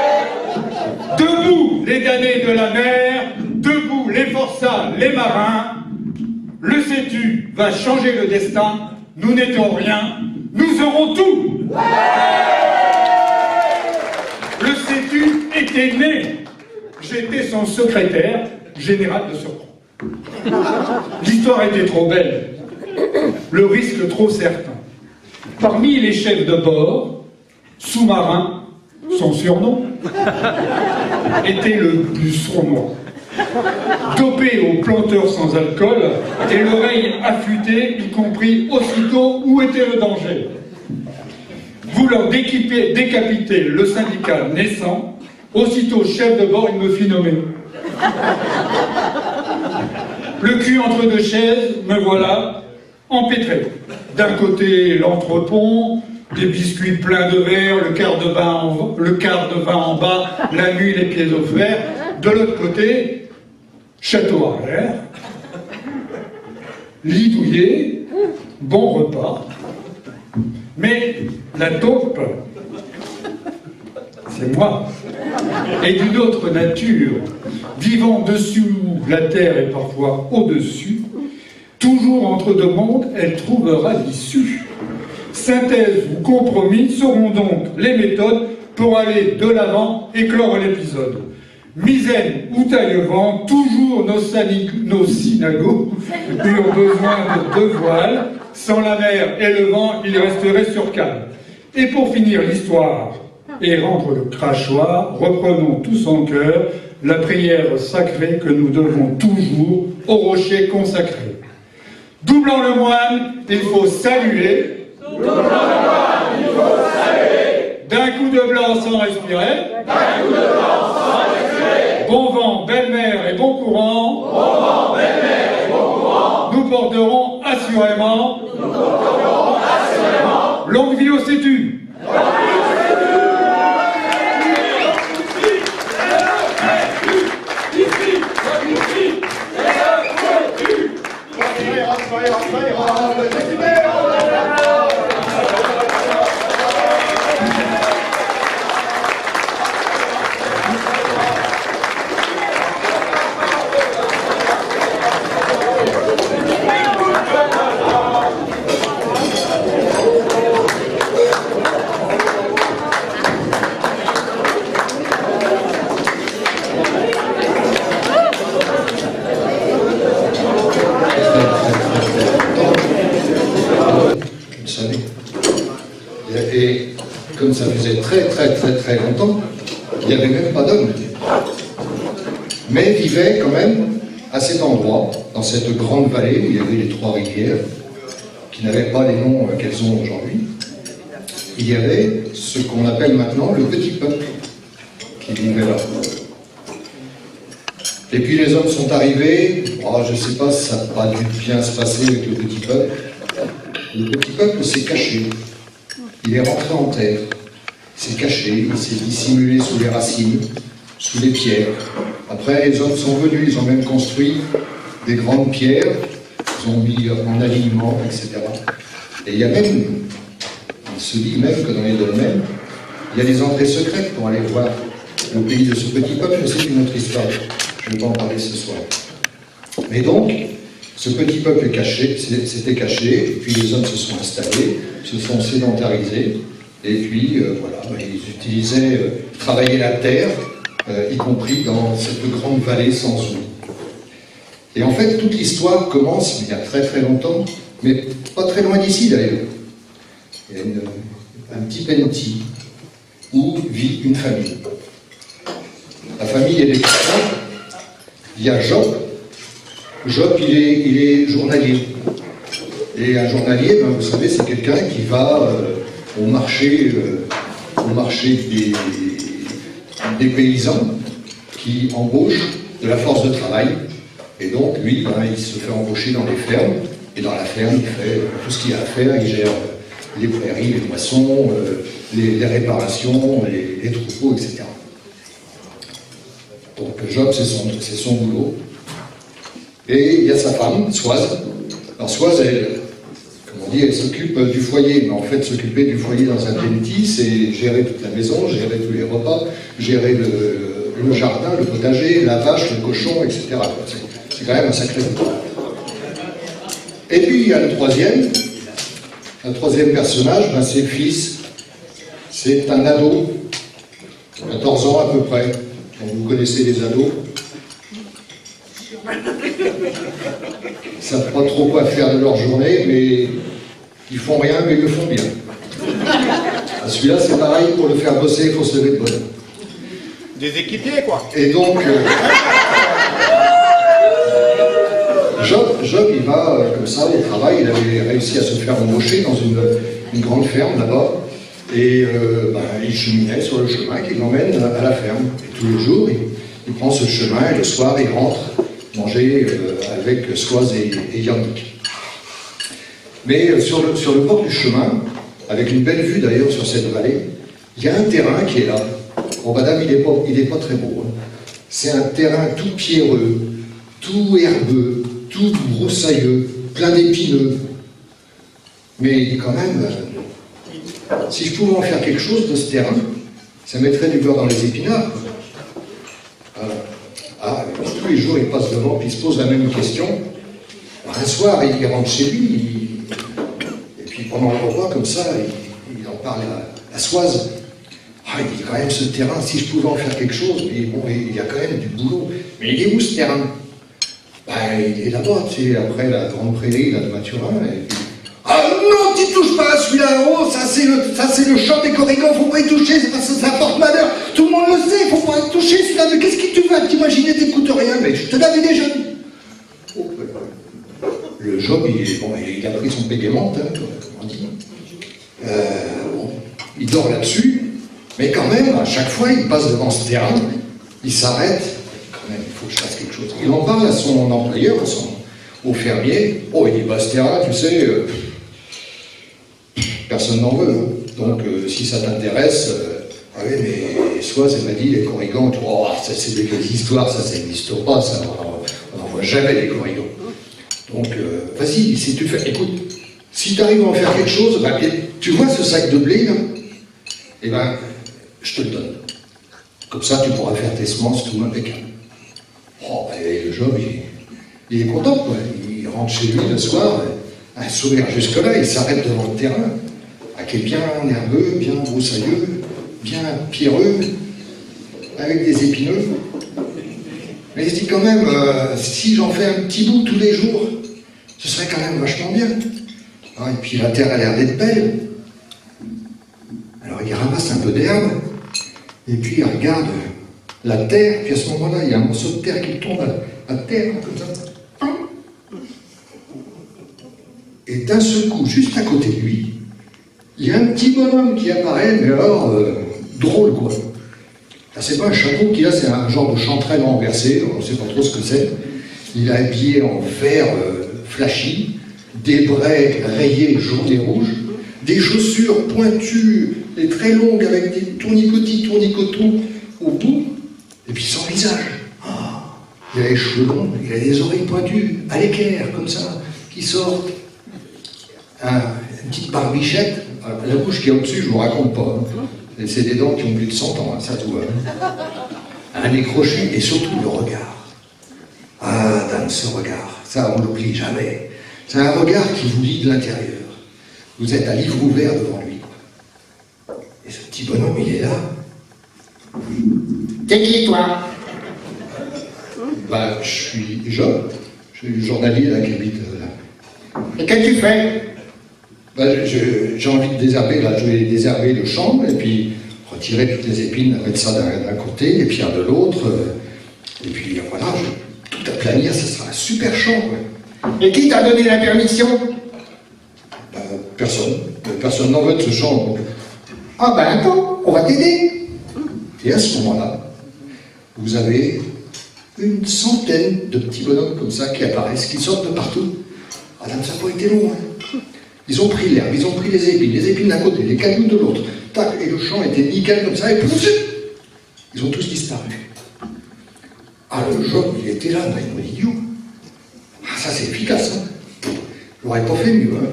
Debout les damnés de la mer, debout les forçats, les marins. Le sais-tu va changer le destin, nous n'étions rien, nous aurons tout. Le sais-tu était né, j'étais son secrétaire, général de surcroît. L'histoire était trop belle, le risque trop certain. Parmi les chefs de bord, sous-marin, son surnom, était le plus sournois. Dopé au planteur sans alcool et l'oreille affûtée, y compris aussitôt où était le danger. Voulant décapiter le syndicat naissant, aussitôt chef de bord, il me fit nommer. Le cul entre deux chaises, me voilà empêtré. D'un côté, l'entrepont, des biscuits pleins de verre, le quart de vin en bas, la nuit, les pieds au fer. De l'autre côté, château arrière, lit douillet, bon repas. Mais la taupe, c'est moi, et d'une autre nature, vivant dessous la terre et parfois au-dessus, toujours entre deux mondes, elle trouvera l'issue. Synthèse ou compromis seront donc les méthodes pour aller de l'avant et clore l'épisode. Misaine ou taille-vent, toujours nos synagogues eurent besoin de deux voiles. Sans la mer et le vent, ils resteraient sur cale. Et pour finir l'histoire et rendre le crachoir, reprenons tous en cœur la prière sacrée que nous devons toujours au rocher consacré. Doublant le moine, il faut saluer. Doublant le moine, il faut saluer. D'un coup de blanc sans respirer. D'un coup de blanc sans respirer. Bon vent, belle mer et bon courant. Bon vent, belle mer et bon courant. Nous porterons assurément. Nous porterons assurément. Longue vie au sais-tu. Et comme ça faisait très longtemps, il n'y avait même pas d'hommes. Mais vivaient quand même à cet endroit, dans cette grande vallée où il y avait les trois rivières, qui n'avaient pas les noms qu'elles ont aujourd'hui. Il y avait ce qu'on appelle maintenant le petit peuple qui vivait là. Et puis les hommes sont arrivés, je ne sais pas si ça n'a pas dû bien se passer avec le petit peuple. Le petit peuple s'est caché. Il est rentré en terre, il s'est caché, il s'est dissimulé sous les racines, sous les pierres. Après, les hommes sont venus, ils ont même construit des grandes pierres sont mis en alignement, etc. Et il y a même, il se dit même que dans les dolmens, il y a des entrées secrètes pour aller voir le pays de ce petit peuple, mais c'est une autre histoire. Je ne vais pas en parler ce soir. Mais donc, ce petit peuple s'était caché, et puis les hommes se sont installés, se sont sédentarisés, et puis voilà, ils utilisaient, travaillaient la terre, y compris dans cette grande vallée sans eau. Et en fait, toute l'histoire commence il y a très très longtemps, mais pas très loin d'ici d'ailleurs. Il y a un petit penalty où vit une famille. La famille, elle est simple. Il y a Job. Job, il est journalier. Et un journalier, ben, vous savez, c'est quelqu'un qui va au marché des paysans qui embauchent de la force de travail. Et donc, lui, ben, il se fait embaucher dans les fermes. Et dans la ferme, il fait tout ce qu'il y a à faire. Il gère les prairies, les moissons, les réparations, les troupeaux, etc. Donc Job, c'est son boulot. Et il y a sa femme, Soise. Alors Soise, comme on dit, elle s'occupe du foyer. Mais en fait, s'occuper du foyer dans un penalty, c'est gérer toute la maison, gérer tous les repas, gérer le jardin, le potager, la vache, le cochon, etc. C'est quand même un sacré boulot. Et puis il y a le troisième personnage, ben, c'est Fils. C'est un ado, 14 ans à peu près. Donc, vous connaissez les ados. Ils ne savent pas trop quoi faire de leur journée, mais ils font rien, mais ils le font bien. Celui-là, c'est pareil, pour le faire bosser, il faut se lever de bonne heure. Des équipiers, quoi. Et donc, Job, il va comme ça au travail. Il avait réussi à se faire embaucher dans une grande ferme là-bas. Et il cheminait sur le chemin qui l'emmène à la ferme. Et tous les jours, il prend ce chemin et le soir, il rentre manger avec Soise et Yannick. Mais sur le bord du chemin, avec une belle vue d'ailleurs sur cette vallée, il y a un terrain qui est là. Bon, madame, il est pas très beau. Hein. C'est un terrain tout pierreux, tout herbeux, tout broussailleux, plein d'épineux. Mais il est quand même... si je pouvais en faire quelque chose de ce terrain, ça mettrait du beurre dans les épinards. Tous les jours, il passe devant, puis il se pose la même question. Un soir, il rentre chez lui, et puis pendant le repas, comme ça, il en parle à Soise. Il dit quand même, ce terrain, si je pouvais en faire quelque chose, mais bon, il y a quand même du boulot. Mais il est où ce terrain? Il est là-bas, tu sais, après la grande prairie là, de Mathurin. Et puis... Ah non, tu touches pas à celui-là, oh, ça c'est le champ des corrigans, faut pas y toucher, ça porte malheur, tout le monde le sait, faut pas y toucher celui-là, mais qu'est-ce que tu vas t'imaginer, t'écoutes rien, mais je te l'avais déjà dit. Oh, le Job, il a pris son pégament, hein, comme on dit. Il dort là-dessus, mais quand même, à chaque fois, il passe devant ce terrain, il s'arrête, quand même, il faut que je fasse quelque chose. Il en parle à son employeur, au fermier, oh, il dit, bah, ce terrain, tu sais, personne n'en veut. Hein. Donc, si ça t'intéresse, oui, mais Soise, elle m'a dit, les corrigans, oh, ça c'est des vieilles histoires, ça n'existe pas, ça, on n'en voit jamais les corrigans. Donc, vas-y, si tu fais, écoute, si tu arrives à en faire quelque chose, bah, tu vois ce sac de blé, là, eh ben, je te le donne. Comme ça, tu pourras faire tes semences tout impeccable. Oh, et le Job, il est content, quoi. Il rentre chez lui le soir, un sourire jusque-là, il s'arrête devant le terrain, qui est bien nerveux, bien broussailleux, bien pierreux, avec des épineux. Mais il se dit quand même, si j'en fais un petit bout tous les jours, ce serait quand même vachement bien. Et puis la terre a l'air d'être belle. Alors il ramasse un peu d'herbe, et puis il regarde la terre, puis à ce moment-là, il y a un morceau de terre qui tombe à terre, comme ça. Et d'un seul coup, juste à côté de lui, il y a un petit bonhomme qui apparaît, mais alors, drôle quoi. C'est pas un chapeau qu'il a, c'est un genre de chanterelle renversé, on ne sait pas trop ce que c'est. Il est habillé en vert flashy, des braies rayées jaune et rouge, des chaussures pointues et très longues avec des tournicotons au bout, et puis son visage. Il a les cheveux longs, il a des oreilles pointues, à l'équerre, comme ça, qui sortent une petite barbichette, la bouche qui est au-dessus, je ne vous raconte pas. Hein. C'est des dents qui ont plus de 100 ans, hein, ça tout va. Un nez crochu et surtout le regard. Ah, dame, ce regard, ça on l'oublie jamais. C'est un regard qui vous lit de l'intérieur. Vous êtes à livre ouvert devant lui. Et ce petit bonhomme, il est là. T'es qui, toi? Ben, je suis Job. Je suis journalier là, qui habite là. Et qu'est-ce que tu fais? Ben, j'ai envie de désherber, là. Je vais désherber le champ et puis retirer toutes les épines, mettre ça d'un côté, les pierres de l'autre. Et puis voilà, tout aplanir, ça sera un super champ. Ouais. Et qui t'a donné la permission? Ben, personne. Personne n'en veut de ce champ. Donc. Ah ben attends, on va t'aider. Et à ce moment-là, vous avez une centaine de petits bonhommes comme ça qui apparaissent, qui sortent de partout. Ah, ça n'a pas été long. Hein. Ils ont pris l'herbe, ils ont pris les épines d'un côté, les cailloux de l'autre. Tac, et le champ était nickel comme ça, et pouf, ils ont tous disparu. Ah, le jaune, il était là, mon idiot. Ah, ça c'est efficace, hein. Je n'aurais pas fait mieux, hein.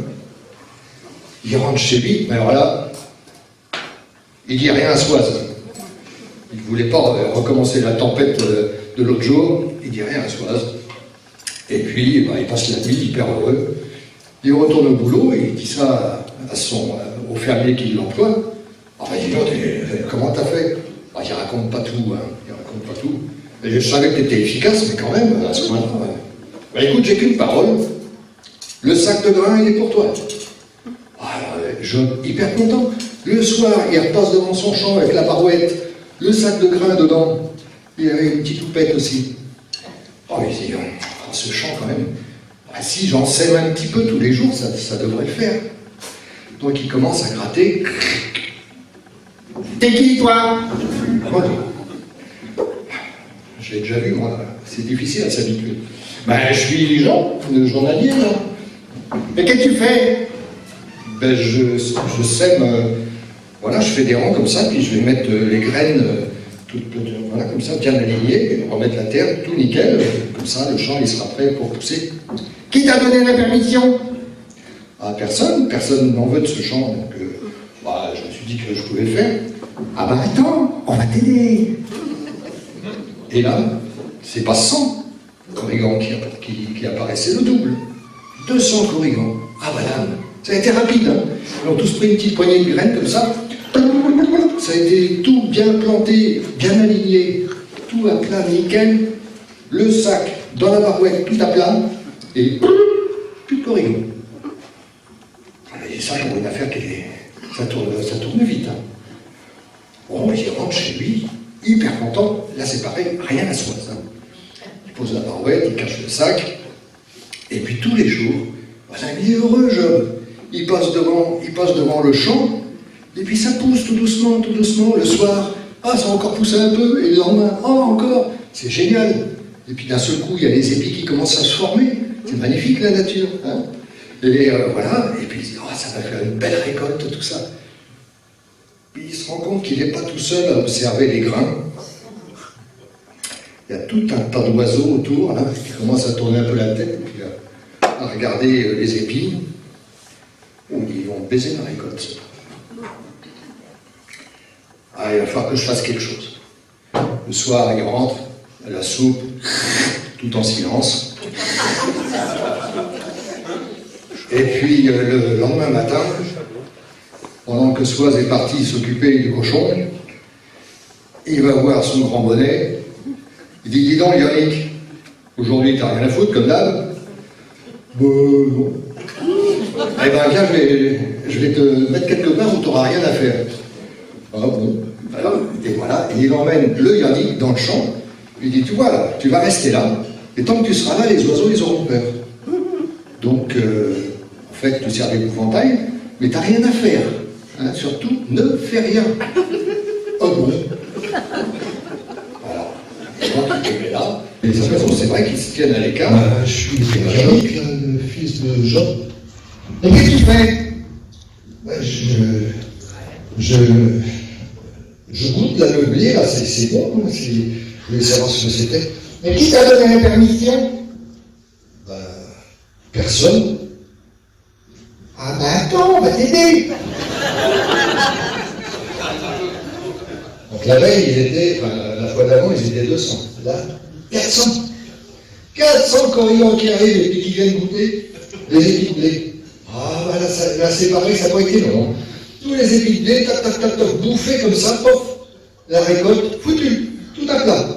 Il rentre chez lui, mais alors là, il dit rien à Soise. Il ne voulait pas recommencer la tempête de l'autre jour, il dit rien à Soise. Et puis, il passe la nuit hyper heureux. Il retourne au boulot et il dit ça au fermier qui l'emploie. Ah ben dis donc, comment t'as fait? Ah, il raconte pas tout, hein. Il raconte pas tout. Et je savais que t'étais efficace, mais quand même, à ce point-là. Ouais. Ben écoute, j'ai qu'une parole. Le sac de grains, il est pour toi. Ah, je hyper content. Le soir, il repasse devant son champ avec la barouette, le sac de grains dedans. Il y avait une petite houppette aussi. Oh, il dit, oh, ce champ quand même. Ah, si j'en sème un petit peu tous les jours, ça devrait le faire. Donc il commence à gratter. T'es qui, toi? Voilà. Je l'ai déjà vu, moi. C'est difficile à s'habituer. Ben, je suis le journalier, là. Et qu'est-ce que tu fais? Ben, je sème. Voilà, je fais des rangs comme ça, puis je vais mettre les graines, voilà, comme ça, bien alignées, et remettre la terre, tout nickel. Comme ça, le champ, il sera prêt pour pousser. Qui t'a donné la permission? Ah, personne n'en veut de ce champ, donc bah, je me suis dit que je pouvais le faire. Ah bah attends, on va t'aider. Et là, c'est pas 100 corrigans qui apparaissaient, le double. 200 corrigans. Ah voilà, ça a été rapide, hein. Ils ont tous pris une petite poignée de graines comme ça. Ça a été tout bien planté, bien aligné, tout à plat, nickel. Le sac dans la barouette, tout à plat. Et plus de corrigan. Et ça, pour une affaire ça tourne vite. Hein. Bon, il rentre chez lui, hyper content. Là, c'est pareil, rien à soi. Ça. Il pose la barouette, il cache le sac. Et puis tous les jours, voilà, il est heureux, Job. Il passe devant le champ. Et puis ça pousse tout doucement, le soir. Ah, ça a encore poussé un peu. Et le lendemain, oh, encore. C'est génial. Et puis d'un seul coup, il y a les épis qui commencent à se former. C'est magnifique, la nature. Hein. Et voilà, et puis il se dit, oh, ça va faire une belle récolte, tout ça. Puis il se rend compte qu'il n'est pas tout seul à observer les grains. Il y a tout un tas d'oiseaux autour, là, qui commencent à tourner un peu la tête, et puis à regarder les épines. Oh, ils vont baiser ma récolte. Ah, il va falloir que je fasse quelque chose. Le soir, il rentre, la soupe, tout en silence. Et puis le lendemain matin, pendant que Soise est parti s'occuper du cochon, il va voir son grand bonnet. Il dit, dis donc Yannick, aujourd'hui t'as rien à foutre comme d'hab? Non. Eh ben viens, je vais te mettre quelque part où t'auras rien à faire. Ah bon. Alors, et voilà, et il emmène le Yannick dans le champ. Il dit, tu vois là, tu vas rester là, et tant que tu seras là, les oiseaux ils auront peur. Donc en fait, tu sers d'épouvantail, mais t'as rien à faire. Hein, surtout, ne fais rien. Oh bon. Voilà. Et donc, il est là. Et de toute façon, c'est vrai qu'ils se tiennent à l'écart. Je suis Yannick, le fils de Jean. Et qu'est-ce que tu fais? Je goûte là, le blé, là, c'est bon. Je voulais savoir ce que c'était. Mais qui t'a donné la permission? Personne. personne. Ah ben attends, on va t'aider. Donc la veille, ils étaient, enfin la fois d'avant, ils étaient 200. Là, 400. 400 corrigans qui arrivent et puis qui viennent goûter les épis de blé. Ah ben là c'est pareil, ça n'a pas été long. Tous les épis de blé, tac, tac, tac, tac, bouffés comme ça, pof, la récolte, foutue, tout à plat.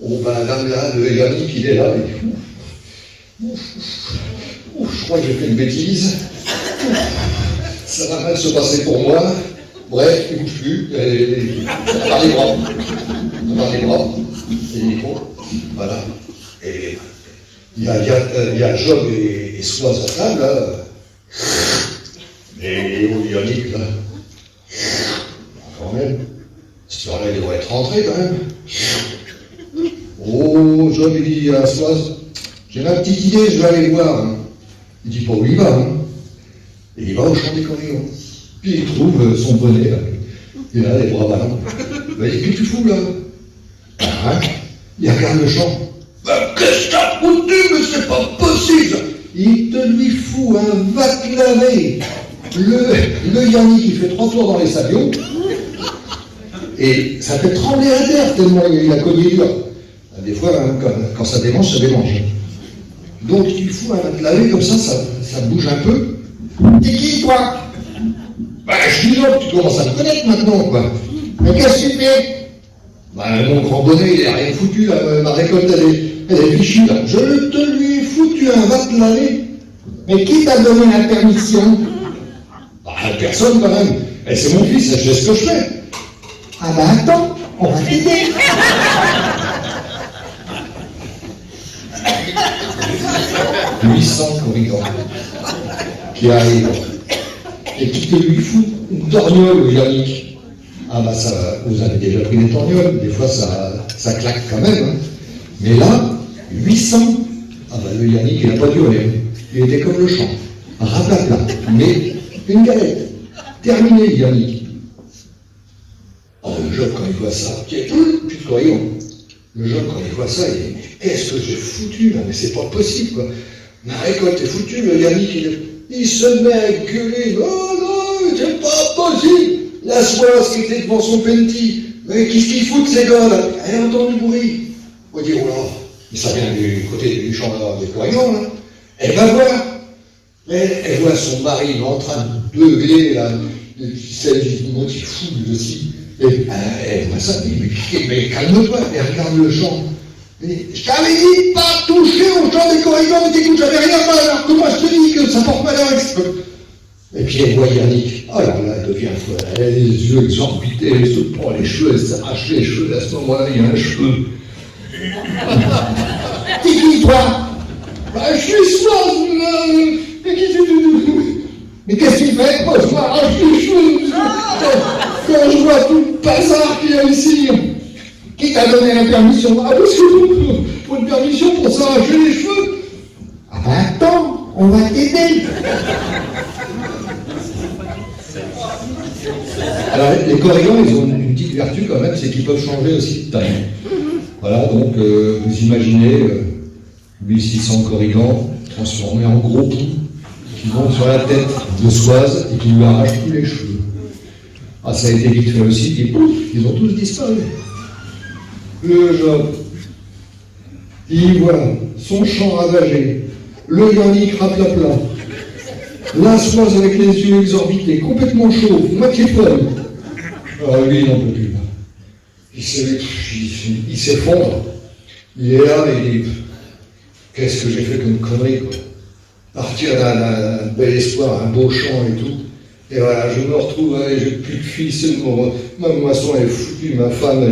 Oh ben là, le Yannick, il est là, et je crois que j'ai fait une bêtise. Ça va mal se passer pour moi. Bref, il ne bouge plus. Par les bras. Par les bras. Et il faut. Voilà. Et il y a Job et Soise à table, là. Et Yannick, là. Quand même. Cette heure-là, il devrait être rentré, quand même. Oh, Job, il dit à Soise, j'ai ma petite idée, je vais aller voir. Hein. Il dit pas où il va. Hein. Et il va au champ des corrigans. Puis il trouve son bonnet, là. Il a les bras ballants. Il dit, qu'est-ce que tu fous, là? Hein? Il regarde le champ. Ben, qu'est-ce que t'as foutu? Mais c'est pas possible! Il te lui fout un va te laver. Le Yannick, il fait 3 tours dans les sablions. Et ça fait trembler la terre tellement il a cogné dur. Des fois, hein, quand ça démange, ça démange. Donc il faut un va te laver comme ça bouge un peu. T'es qui, toi? Ben, je dis non, tu commences à me connaître maintenant, quoi. Mais qu'est-ce que tu fais? Ben, mon grand bonnet, il est rien foutu, là. Ma récolte, elle est fichue, là. Je te lui ai foutu un va te laver. Mais qui t'a donné la permission? Ben, personne, quand même. Et c'est mon fils, je sais ce que je fais. Ah ben, attends, on va t'aider. 800 corrigans qui arrivent et qui te lui fout une torgnole, Yannick. Ah bah ça, vous avez déjà pris des torgnoles, des fois ça claque quand même. Hein. Mais là, 800, ah bah le Yannick il n'a pas dû aller. Il était comme le champ, rapapla, mais une galette. Terminé, Yannick. Oh, le Job, quand il voit ça, plus de corrigans. Le Job, quand il voit ça, il dit, mais qu'est-ce que j'ai foutu là? Mais c'est pas possible, quoi. Ma récolte est foutue, le Yannick, il se met à gueuler. Oh non, c'est pas possible! La Soise qui était devant son Penti, mais qu'est-ce qu'ils foutent ces gars-là? Elle entend du bruit. On dit, oh là, mais ça vient du côté du champ des corrigans, là. Elle va voir. Elle voit son mari en train de beugler, là, celle qui fout aussi. Et elle voit ça, mais calme-toi, elle regarde le champ. Je t'avais dit de pas toucher au champ des corrigans, mais t'écoutes, j'avais rien mal, alors que moi je te dis que ça porte malheur. Et puis elle voit Yannick, alors là elle devient folle, elle a les yeux exorbités, elle se prend les cheveux, elle s'arrache les cheveux, à ce moment-là il y a un cheveu. T'es qui toi? Bah je suis Soise, mais qu'est-ce que tu fais? Moi je m'arrache les cheveux, quand je vois tout le bazar qu'il y a ici. Qui t'a donné la permission? Ah parce que faut une permission pour s'arracher les cheveux. Ah ben attends, on va t'aider. Alors les corrigans, ils ont une petite vertu quand même, c'est qu'ils peuvent changer aussi de taille. Voilà, donc vous imaginez 1600 corrigans transformés en gros poux qui vont sur la tête de Soise et qui lui arrachent tous les cheveux. Ah ça a été vite fait aussi, puis pouf, ils ont tous disparu. Le Job, il voit son champ ravagé, le Yannick rapla-pla, la Soise avec les yeux exorbités, complètement chauve, moitié folle. Ah lui, il n'en peut plus. Il s'effondre. Il est là et il dit, qu'est-ce que j'ai fait comme connerie, quoi. Partir d'un bel espoir, un beau champ et tout. Et voilà, je me retrouve, j'ai plus de fils, ma moisson est foutue, ma femme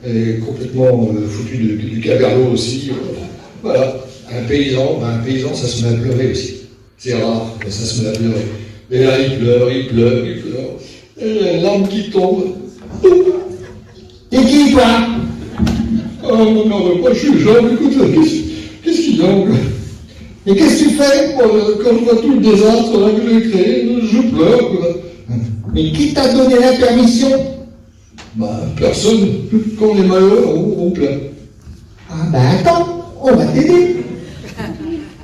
elle est complètement foutue du caberlot aussi. Voilà, un paysan, ça se met à pleurer aussi. C'est rare, mais ça se met à pleurer. Et là, il pleure. Et les larmes qui tombent. Et qui, toi? Oh non, moi je suis jeune, écoute, qu'est-ce qu'il y a? Et qu'est-ce que tu fais quand je vois tout le désastre là, que j'ai créé? Je pleure. Mais qui t'a donné la permission? Bah, personne. Quand on est malheureux, on pleure. Ah bah attends, on va t'aider.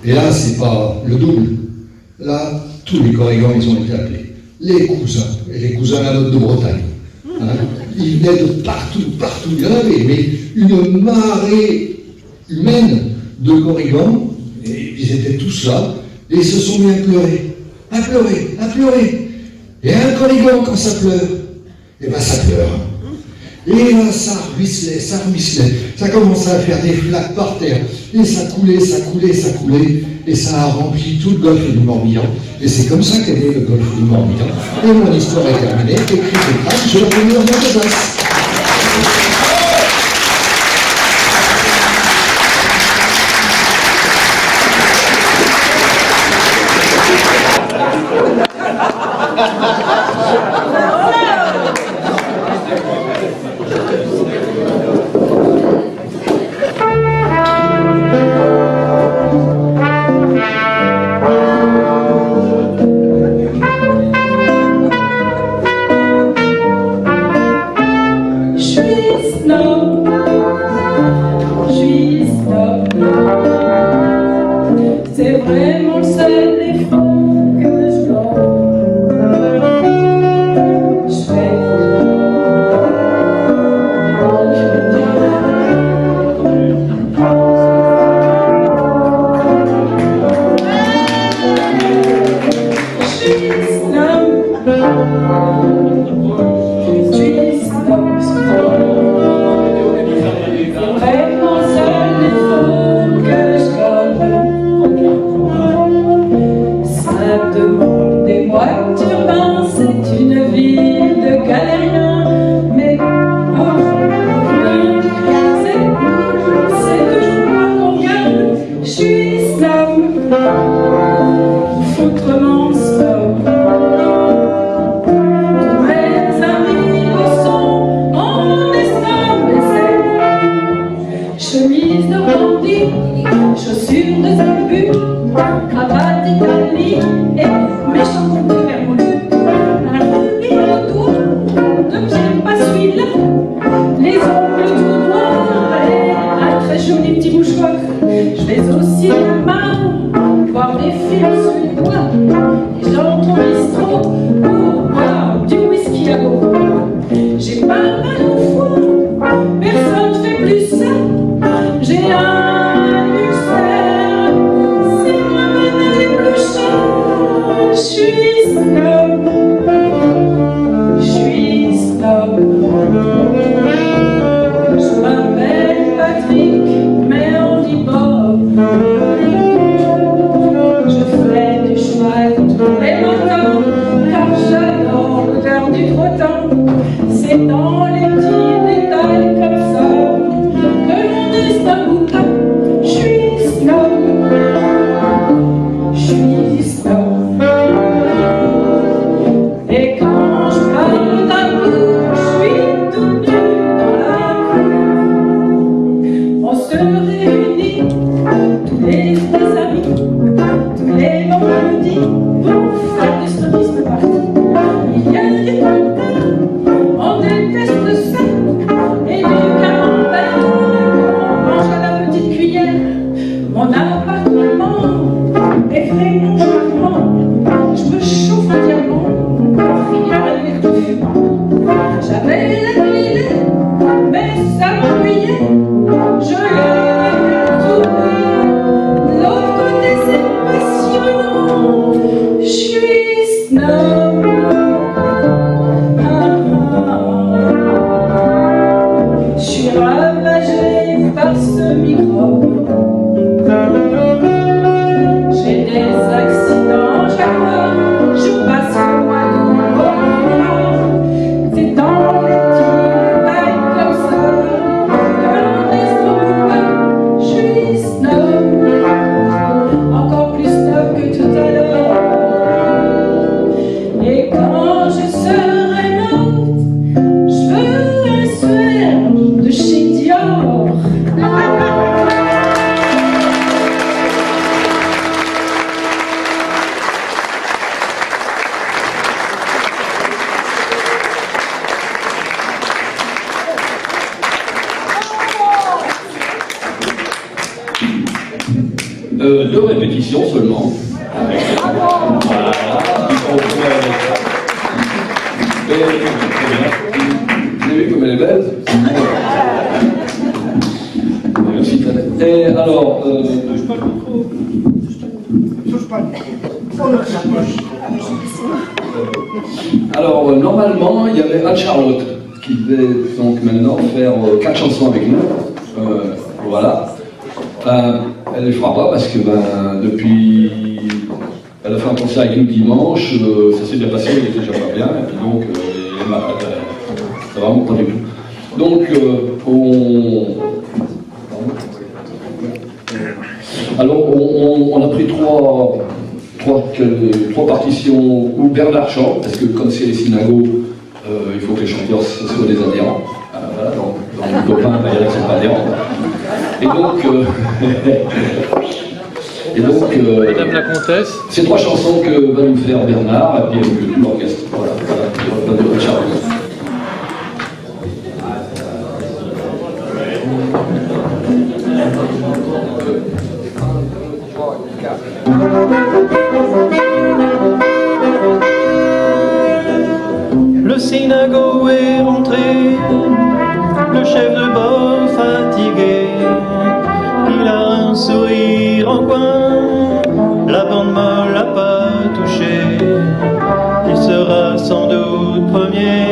Et là, c'est pas le double. Là, tous les corrigans, ils ont été appelés. Les cousins, et les cousins la note de Bretagne. Hein, ils venaient de partout, partout. Il y en avait, mais une marée humaine de corrigans, et ils étaient tous là, et ils se sont mis à pleurer, à pleurer, à pleurer. Et un corrigan, quand ça pleure, eh ben ça pleure. Et là, ça ruisselait, ça commençait à faire des flaques par terre, et ça coulait, ça coulait, ça coulait, et ça a rempli tout le golfe du Morbihan. Et c'est comme ça qu'est né le golfe du Morbihan. Et mon histoire est terminée, écrite et traite, je vais revenir dans la place. C'est vraiment le seul défaut que je chaussures de zambus, cravate d'Italie et méchant compte vers mon lit. Un rubis autour, de pieds pas celui-là, les ongles tout noirs et un très joli petit mouchoir. Je vais aussi la main voir des films suédois et j'entre au bistrot pour boire du whisky à go. J'ai pas mal au foie, personne fait plus ça. J'ai un ulcère, c'est moi banal et plus cher. Je suis snob, je m'appelle Patrick, mais on dit Bob. Je fais du cheval tous les matins, car j'adore l'odeur du trottin. C'est dans les petits détails comme ça que l'on est un bouquin. Je suis snob. Et quand je parle d'amour, je suis toute nue dans la rue. On se réunit, tous les amis, tous les vendredis, pour faire du snobisme parti. Il y a des compteurs, on déteste ça, et du camembert, on mange à la petite cuillère. Mon appartement est vraiment charmant, je me chauffe un diamant pour finir avec le fumant. J'avais la clé, mais ça m'ennuyait, je l'ai tourné. De l'autre côté c'est passionnant, je suis snob. Je suis ravagé par ce microbe. J'ai des accidents chaque fois, je passe le mois de novembre. C'est dans les 2 répétitions seulement. Voilà. Vous avez vu comme elle est belle? Merci. Et alors, normalement, il y avait Anne-Charlotte qui devait donc maintenant faire 4 chansons avec nous. Voilà. Elle ne le fera pas parce que depuis. Elle a fait un concert avec nous dimanche, ça s'est bien passé, elle était déjà pas bien, et puis donc elle m'a ça va vraiment pas du tout. Donc on a pris trois partitions où Bernard chante, parce que comme c'est les synagogues, il faut que les chanteurs soient des adhérents. Voilà, donc mon copain va dire qu'ils ne sont pas adhérents. Et donc, Madame la comtesse. C'est 3 chansons que va nous faire Bernard, et puis avec tout l'orchestre. Voilà, il va de Richard. Le synagogue est rentré, le chef de bord fatigué, il a un sourire en coin, la bande molle l'a pas touché, il sera sans doute premier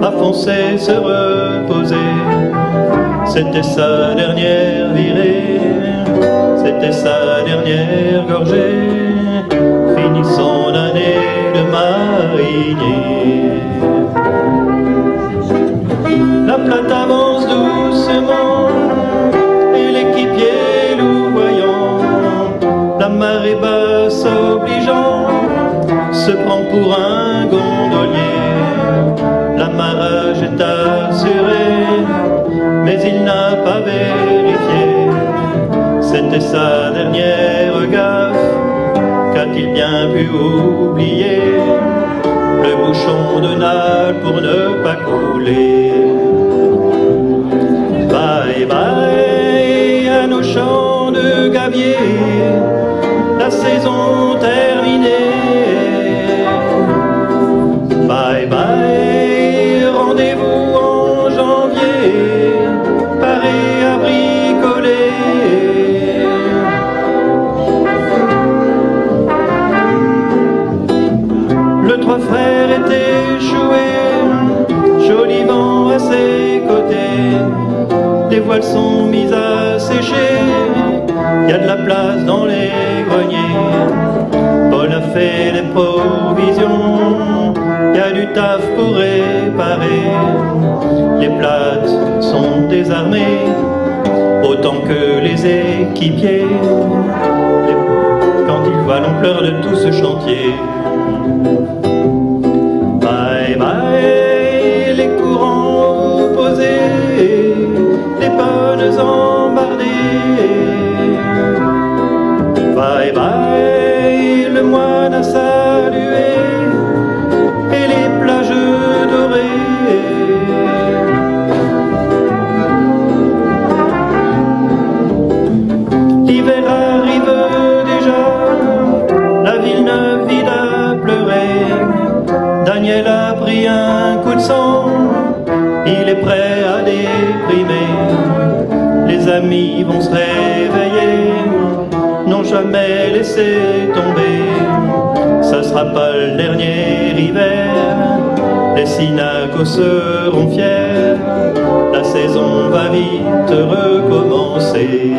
à foncer se reposer. C'était sa dernière virée, c'était sa dernière gorgée, finit son année de marinier. La plate avance doucement et l'équipier louvoyant, la marée basse obligeant, se prend pour un gondolier. L'amarrage est assuré, mais il n'a pas vérifié. C'était sa dernière gaffe, qu'a-t-il bien pu oublier? Le bouchon de Naples pour ne pas couler. Bye bye à nos champs de gabier, la saison terminée. Bye bye, rendez-vous en janvier, paré à bricoler. Le trois frères était échoué, joli vent à ses côtés. Les voiles sont mises à sécher, y a de la place dans les greniers. Paul a fait les provisions, y a du taf pour réparer. Les plates sont désarmées, autant que les équipiers, quand ils voient l'ampleur de tout ce chantier. Bye bye, les courants opposés, les bonnes embardées. Bye bye, le moine a salué, et les plages dorées. L'hiver arrive déjà, la ville neuve vide à pleurer. Daniel a pris un coup de sang, il est prêt à déprimer. Les amis vont se réveiller, n'ont jamais laissé tomber. Ça sera pas le dernier hiver, les synagos seront fiers. La saison va vite recommencer.